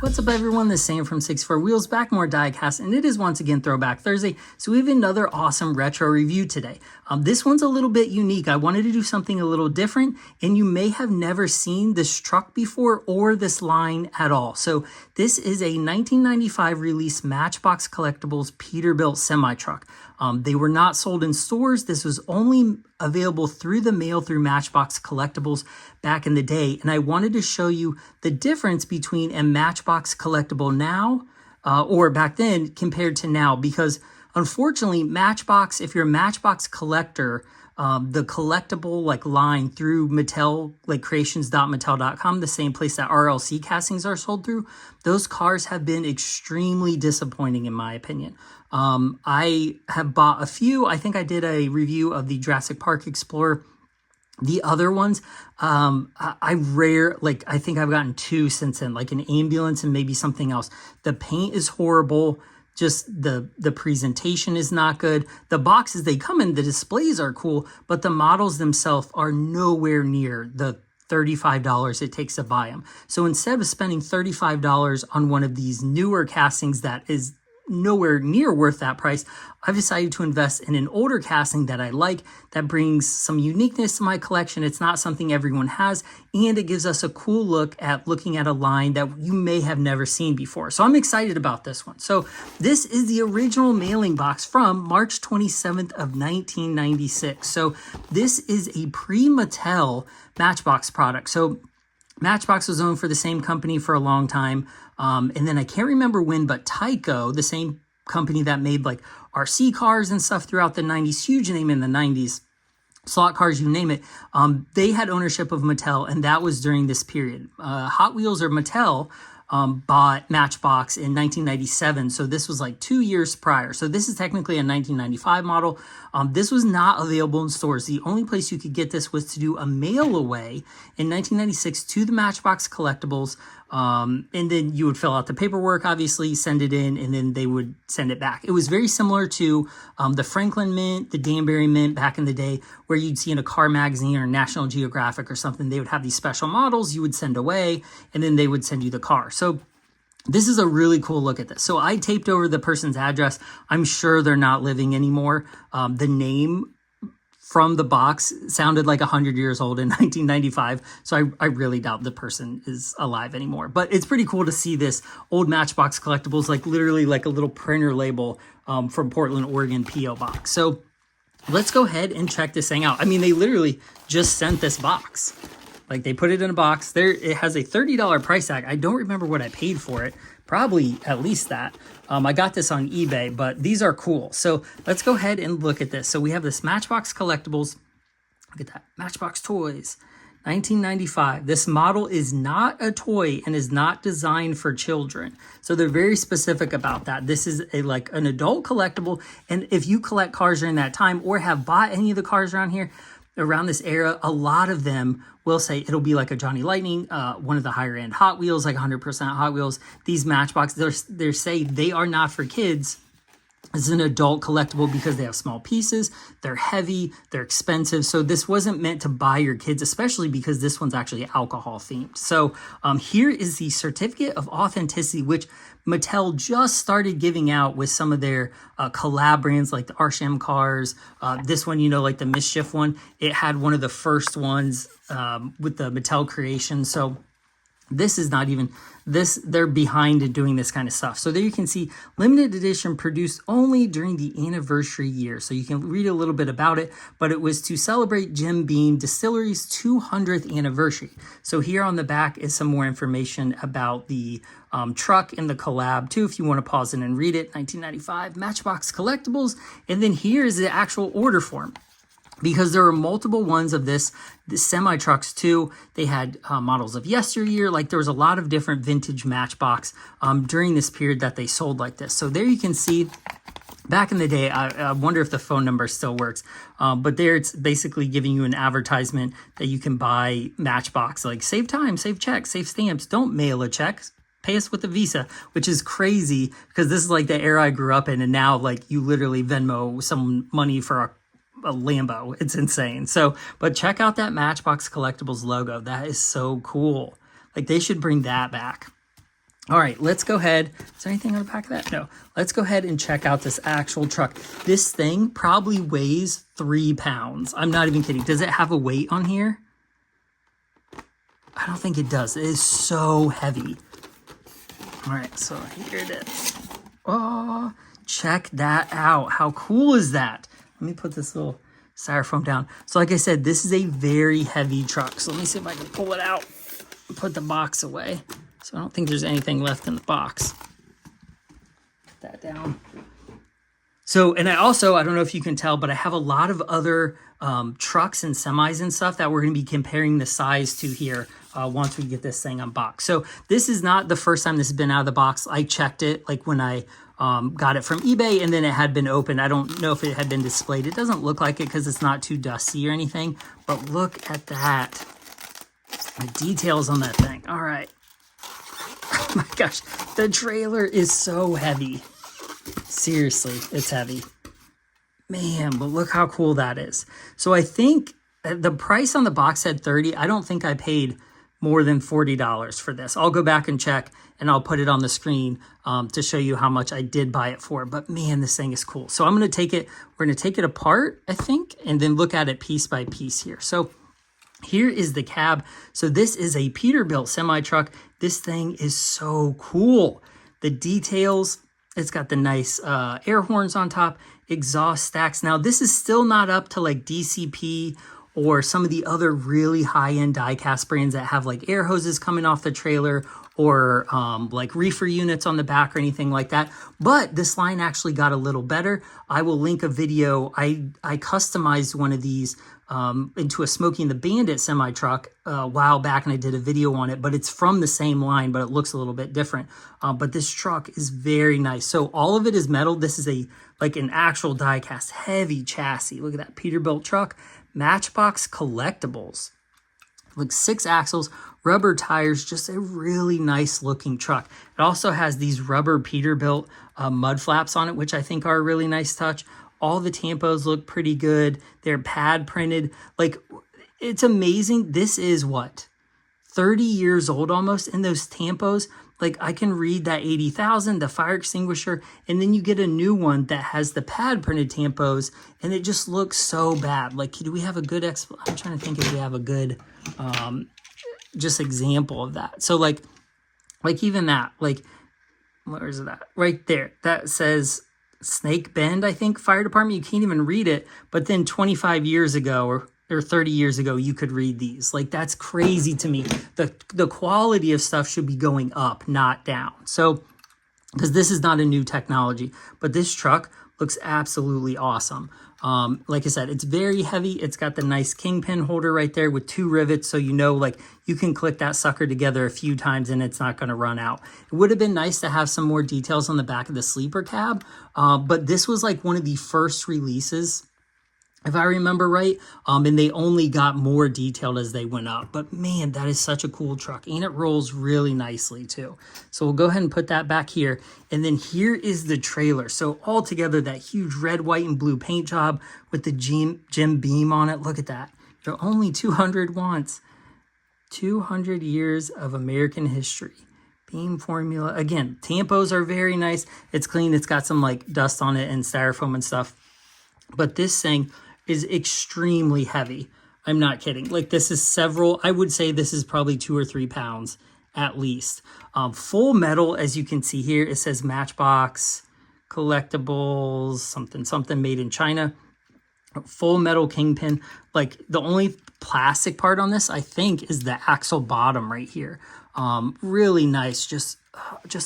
What's up everyone, this is Sam from 64 Wheels, back more diecast, and it is once again Throwback Thursday, so we have another awesome retro review today. This one's a little bit unique. I wanted to do something a little different, and you may have never seen this truck before or this line at all. So this is a 1995 release Matchbox Collectibles Peterbilt semi-truck. They were not sold in stores. This was only available through the mail through Matchbox Collectibles back in the day. And I wanted to show you the difference between a Matchbox Collectible now or back then compared to now, because unfortunately Matchbox, if you're a Matchbox collector, the collectible line through Mattel, creations.mattel.com, the same place that RLC castings are sold through, those cars have been extremely disappointing in my opinion. I have bought a few. I think I did a review of the Jurassic Park Explorer. The other ones, I think I've gotten two since then, like an ambulance and maybe something else. The paint is horrible. Just the presentation is not good. The boxes they come in, the displays are cool, but the models themselves are nowhere near the $35 it takes to buy them. So instead of spending $35 on one of these newer castings that is nowhere near worth that price, I've decided to invest in an older casting that I like, that brings some uniqueness to my collection. It's not something everyone has, and it gives us a cool look at looking at a line that you may have never seen before. So I'm excited about this one. So this is the original mailing box from March 27th of 1996. So this is a pre-Mattel Matchbox product. So Matchbox was owned for the same company for a long time. And then I can't remember when, but Tyco, the same company that made RC cars and stuff throughout the 90s, huge name in the 90s, slot cars, you name it, they had ownership of Mattel, and that was during this period. Hot Wheels or Mattel bought Matchbox in 1997, so this was 2 years prior. So this is technically a 1995 model. This was not available in stores. The only place you could get this was to do a mail away in 1996 to the Matchbox Collectibles, and then you would fill out the paperwork, obviously, send it in, and then they would send it back. It was very similar to the Franklin Mint, the Danbury Mint back in the day, where you'd see in a car magazine or National Geographic or something, they would have these special models you would send away, and then they would send you the car. So this is a really cool look at this. So I taped over the person's address. I'm sure they're not living anymore. The name from the box sounded like 100 years old in 1995. So I really doubt the person is alive anymore. But it's pretty cool to see this old Matchbox Collectibles, literally a little printer label from Portland, Oregon P.O. box. So let's go ahead and check this thing out. I mean, they literally just sent this box. They put it in a box. It has a $30 price tag. I don't remember what I paid for it. Probably at least that. I got this on eBay, but these are cool. So let's go ahead and look at this. So we have this Matchbox Collectibles. Look at that. Matchbox Toys, 1995. This model is not a toy and is not designed for children. So they're very specific about that. This is an adult collectible. And if you collect cars during that time or have bought any of the cars around here, around this era, a lot of them will say it'll be like a Johnny Lightning, one of the higher end Hot Wheels, 100% Hot Wheels. These Matchbox, they say they are not for kids. It's an adult collectible because they have small pieces, they're heavy, they're expensive. So this wasn't meant to buy your kids, especially because this one's actually alcohol themed. So here is the certificate of authenticity, which Mattel just started giving out with some of their collab brands like the Arsham cars. This one, the Mischief one, it had one of the first ones with the Mattel creation. So this is not even this, they're behind in doing this kind of stuff. So there you can see limited edition produced only during the anniversary year. So you can read a little bit about it, but it was to celebrate Jim Beam Distillery's 200th anniversary. So here on the back is some more information about the truck and the collab too, if you want to pause it and read it. 1995 Matchbox Collectibles. And then here is the actual order form, because there are multiple ones of the semi-trucks too. They had models of yesteryear. There was a lot of different vintage Matchbox during this period that they sold like this. So there you can see, back in the day, I wonder if the phone number still works, but there it's basically giving you an advertisement that you can buy Matchbox, save time, save checks, save stamps, don't mail a check, pay us with a Visa, which is crazy because this is the era I grew up in, and now you literally Venmo some money for a Lambo. It's insane. So, but check out that Matchbox Collectibles logo. That is so cool. They should bring that back. All right, let's go ahead. Is there anything on the back of that? No. Let's go ahead and check out this actual truck. This thing probably weighs 3 pounds. I'm not even kidding. Does it have a weight on here? I don't think it does. It is so heavy. All right, so here it is. Oh, check that out. How cool is that? Let me put this little styrofoam down. So like I said, this is a very heavy truck. So let me see if I can pull it out and put the box away. So I don't think there's anything left in the box. Put that down. So, and I don't know if you can tell, but I have a lot of other trucks and semis and stuff that we're going to be comparing the size to here once we get this thing unboxed. So this is not the first time this has been out of the box. I checked it like when I got it from eBay, and then it had been opened. I don't know if it had been displayed. It doesn't look like it because it's not too dusty or anything, but look at that. The details on that thing. All right. Oh my gosh, the trailer is so heavy. Seriously, it's heavy. Man, but look how cool that is. So I think the price on the box said $30. I don't think I paid more than $40 for this. I'll go back and check, and I'll put it on the screen to show you how much I did buy it for. But man, this thing is cool. So I'm going to take it, we're going to take it apart, I think, and then look at it piece by piece here. So here is the cab. So this is a Peterbilt semi-truck. This thing is so cool. The details, it's got the nice air horns on top, exhaust stacks. Now, this is still not up to like DCP or some of the other really high-end die-cast brands that have like air hoses coming off the trailer or like reefer units on the back or anything like that. But this line actually got a little better. I will link a video. I customized one of these into a Smokey and the Bandit semi-truck a while back, and I did a video on it, but it's from the same line, but it looks a little bit different. But this truck is very nice. So all of it is metal. This is like an actual die-cast heavy chassis. Look at that Peterbilt truck. Matchbox Collectibles. Like 6 axles, rubber tires, just a really nice looking truck. It also has these rubber Peterbilt mud flaps on it, which I think are a really nice touch. All the tampos look pretty good. They're pad printed. Like, it's amazing. This is what, 30 years old almost, and those tampos, like I can read that 80,000, the fire extinguisher, and then you get a new one that has the pad printed tampos, and it just looks so bad. Like, do we have a good I'm trying to think if we have a good just example of that. So like even that, like, where is that? Right there. That says Snake Bend, I think, fire department. You can't even read it, but then 25 years ago or 30 years ago, you could read these. Like, that's crazy to me. The quality of stuff should be going up, not down. So, because this is not a new technology, but this truck looks absolutely awesome. Like I said, it's very heavy. It's got the nice kingpin holder right there with 2 rivets. So, you know, like you can click that sucker together a few times and it's not going to run out. It would have been nice to have some more details on the back of the sleeper cab. But this was like one of the first releases, if I remember right, and they only got more detailed as they went up. But man, that is such a cool truck, and it rolls really nicely too. So we'll go ahead and put that back here. And then here is the trailer. So all together, that huge red, white, and blue paint job with the Jim Beam on it. Look at that. They're only 200 watts. 200 years of American history. Beam formula. Again, tampos are very nice. It's clean. It's got some like dust on it and styrofoam and stuff. But this thing is extremely heavy. I'm not kidding. Like, this is I would say this is probably 2 or 3 pounds at least. Full metal, as you can see here. It says Matchbox Collectibles, something made in China. Full metal kingpin. Like, the only plastic part on this, I think, is the axle bottom right here. Really nice. Just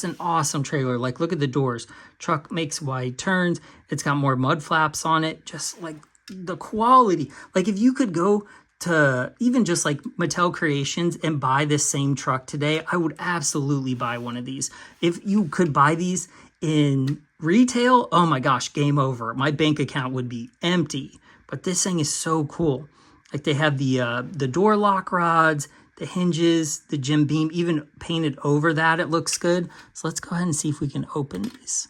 an awesome trailer. Like, look at the doors. Truck makes wide turns. It's got more mud flaps on it. Just like the quality. Like, if you could go to even just like Mattel Creations and buy this same truck today, I would absolutely buy one of these. If you could buy these in retail, oh my gosh, game over. My bank account would be empty. But this thing is so cool. Like, they have the door lock rods, the hinges, the Jim Beam, even painted over that. It looks good. So let's go ahead and see if we can open these.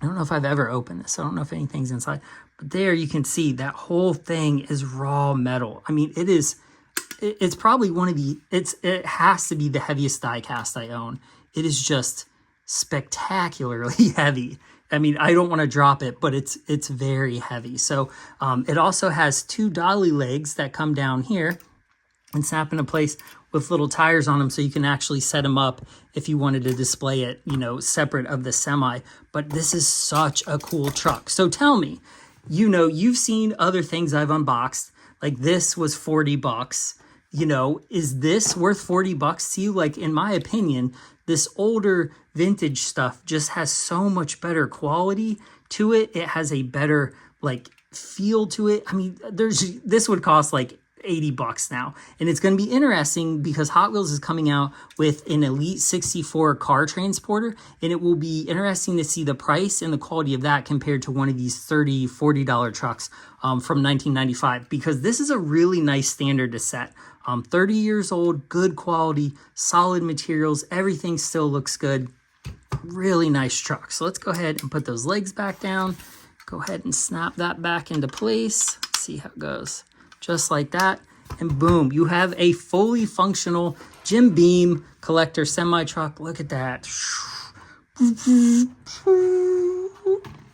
I don't know if I've ever opened this. I don't know if anything's inside. But there you can see that whole thing is raw metal. I mean, it is it's probably one of the, it has to be the heaviest die cast I own. It is just spectacularly heavy. I mean, I don't want to drop it, but it's very heavy. So it also has 2 dolly legs that come down here and snap into place with little tires on them, so you can actually set them up if you wanted to display it, you know, separate of the semi. But this is such a cool truck. So tell me, you know, you've seen other things I've unboxed, like this was 40 bucks. You know, is this worth 40 bucks to you? Like, in my opinion, this older vintage stuff just has so much better quality to it. It has a better, like, feel to it. I mean, this would cost like 80 bucks now. And it's going to be interesting because Hot Wheels is coming out with an Elite 64 car transporter, and it will be interesting to see the price and the quality of that compared to one of these $30, $40 trucks from 1995, because this is a really nice standard to set. 30 years old, good quality, solid materials, everything still looks good. Really nice truck. So let's go ahead and put those legs back down. Go ahead and snap that back into place. Let's see how it goes. Just like that, and boom, you have a fully functional Jim Beam collector semi-truck. Look at that.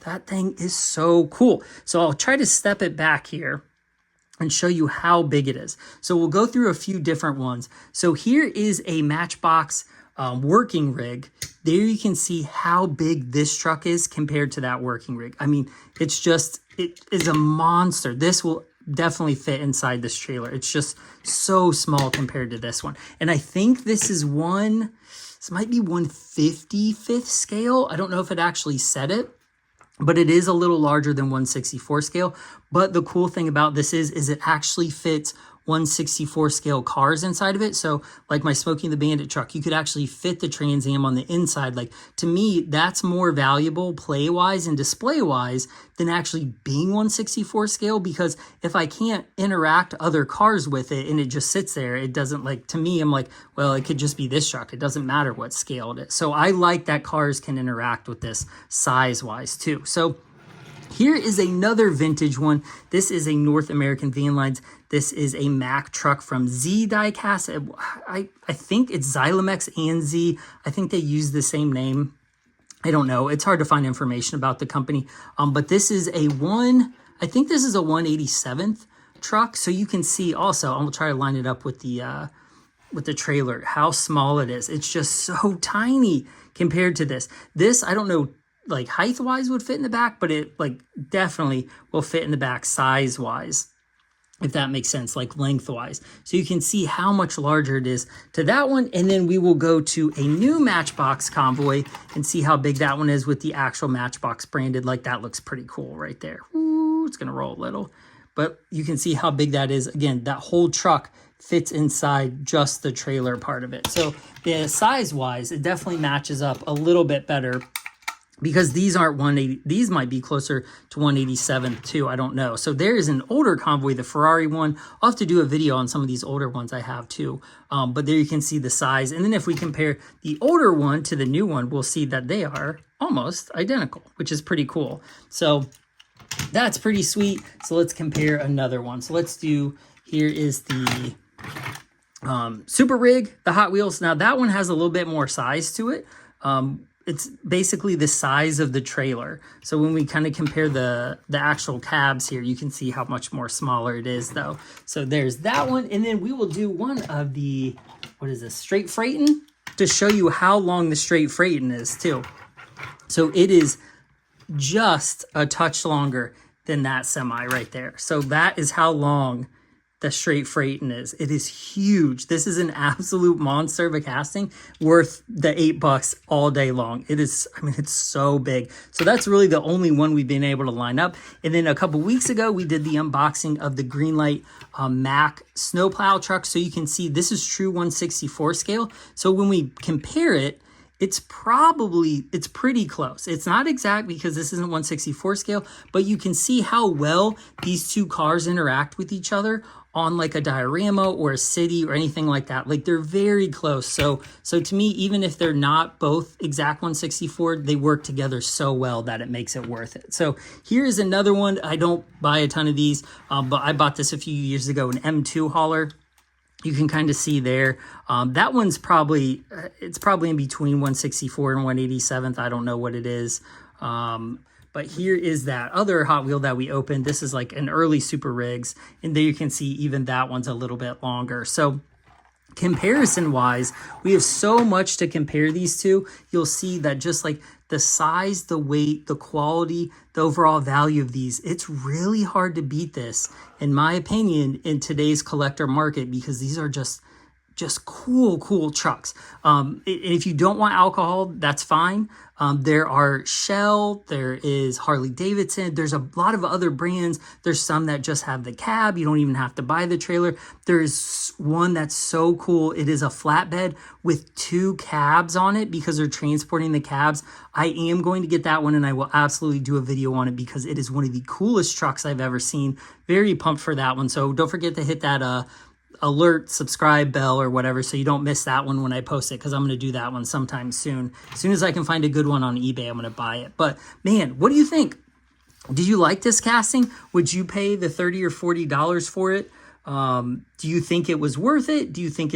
That thing is so cool. So I'll try to step it back here and show you how big it is. So we'll go through a few different ones. So here is a Matchbox working rig. There you can see how big this truck is compared to that working rig. I mean, it is a monster. This will definitely fit inside this trailer. It's just so small compared to this one. And I think this might be 155th scale. I don't know if it actually said it, but it is a little larger than 164 scale. But the cool thing about this is it actually fits 164 scale cars inside of it. So like my Smokey and the Bandit truck, you could actually fit the Trans Am on the inside. Like, to me, that's more valuable play wise and display wise than actually being 164 scale, because if I can't interact other cars with it and it just sits there, it doesn't, like, to me, I'm like, well, it could just be this truck. It doesn't matter what scale it is. So I like that cars can interact with this size wise too. So here is another vintage one. This is a North American Van Lines. This is a Mack truck from Z Diecast. I think it's Xylomex and Z. I think they use the same name. I don't know. It's hard to find information about the company. But this is I think this is a 187th truck. So you can see also, I'm gonna try to line it up with the trailer, how small it is. It's just so tiny compared to this. This, I don't know, like height wise would fit in the back, but it like definitely will fit in the back size wise, if that makes sense, like length wise. So you can see how much larger it is to that one. And then we will go to a new Matchbox Convoy and see how big that one is with the actual Matchbox branded. Like, that looks pretty cool right there. Ooh, it's gonna roll a little, but you can see how big that is. Again, that whole truck fits inside just the trailer part of it. So the size wise, it definitely matches up a little bit better, because these aren't 180, these might be closer to 187 too, I don't know. So there is an older Convoy, the Ferrari one. I'll have to do a video on some of these older ones I have too. But there you can see the size. And then if we compare the older one to the new one, we'll see that they are almost identical, which is pretty cool. So that's pretty sweet. So let's compare another one. So let's do, here is the Super Rig, the Hot Wheels. Now that one has a little bit more size to it. It's basically the size of the trailer. So when we kind of compare the actual cabs here, you can see how much more smaller it is though. So there's that one. And then we will do one of the, what is this, straight freightin', to show you how long the straight freightin' is too. So it is just a touch longer than that semi right there. So that is how long the straight freightin' is. It is huge. This is an absolute monster of a casting, worth the $8 all day long. It is, I mean, it's so big. So that's really the only one we've been able to line up. And then a couple weeks ago, we did the unboxing of the Greenlight Mack snowplow truck. So you can see this is true 164 scale. So when we compare it, it's pretty close. It's not exact because this isn't 164 scale, but you can see how well these two cars interact with each other on like a diorama or a city or anything like that. Like, they're very close. So to me, even if they're not both exact 164, they work together so well that it makes it worth it. So here's another one. I don't buy a ton of these, but I bought this a few years ago, an M2 hauler. You can kind of see there. That one's probably, it's probably in between 164 and 187th. I don't know what it is. But here is that other Hot Wheel that we opened. This is like an early Super Rigs. And there you can see even that one's a little bit longer. So comparison wise, we have so much to compare these to. You'll see that just like the size, the weight, the quality, the overall value of these, it's really hard to beat this, in my opinion, in today's collector market, because these are just cool trucks. If you don't want alcohol, that's fine. There are Shell, there is Harley Davidson, there's a lot of other brands. There's some that just have the cab. You don't even have to buy the trailer. There's one that's so cool. It is a flatbed with 2 cabs on it because they're transporting the cabs. I am going to get that one, and I will absolutely do a video on it because it is one of the coolest trucks I've ever seen. Very pumped for that one. So don't forget to hit that alert, subscribe bell or whatever, so you don't miss that one when I post it, because I'm going to do that one sometime soon. As soon as I can find a good one on eBay, I'm going to buy it. But man, what do you think? Do you like this casting? Would you pay the $30 or $40 for it? Do you think it was worth it? Do you think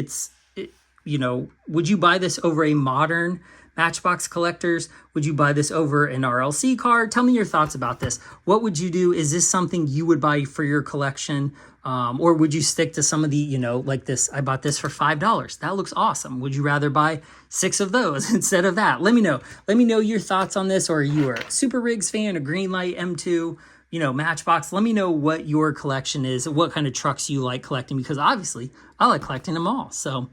would you buy this over a modern Matchbox Collectors? Would you buy this over an RLC car? Tell me your thoughts about this. What would you do? Is this something you would buy for your collection? Or would you stick to some of the, like this, I bought this for $5. That looks awesome. Would you rather buy 6 of those instead of that? Let me know. Let me know your thoughts on this. Or are you a Super Rigs fan, a Greenlight, M2, Matchbox? Let me know what your collection is, what kind of trucks you like collecting, because obviously I like collecting them all. So,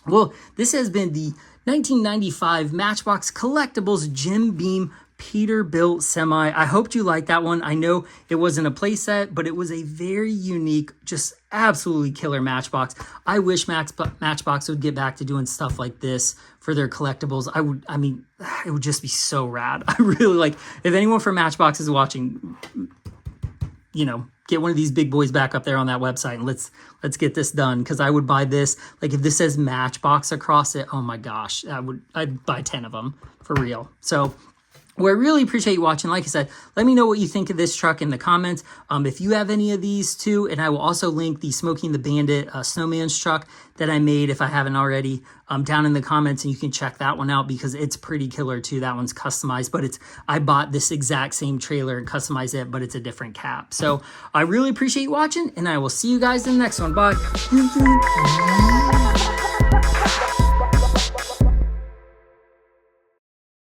well, this has been the 1995 Matchbox Collectibles Jim Beam Peterbilt semi. I hoped you liked that one. I know it wasn't a playset, but it was a very unique, just absolutely killer Matchbox. I wish Matchbox would get back to doing stuff like this for their collectibles. It would just be so rad. I really like, if anyone from Matchbox is watching, get one of these big boys back up there on that website, and let's get this done, because I would buy this. Like if this says Matchbox across it, oh my gosh, I'd buy 10 of them for real. So, well, I really appreciate you watching. Like I said, let me know what you think of this truck in the comments. If you have any of these too, and I will also link the Smokey and the Bandit Snowman's truck that I made, if I haven't already, down in the comments, and you can check that one out because it's pretty killer too. That one's customized, but I bought this exact same trailer and customized it, but it's a different cap. So I really appreciate you watching, and I will see you guys in the next one. Bye.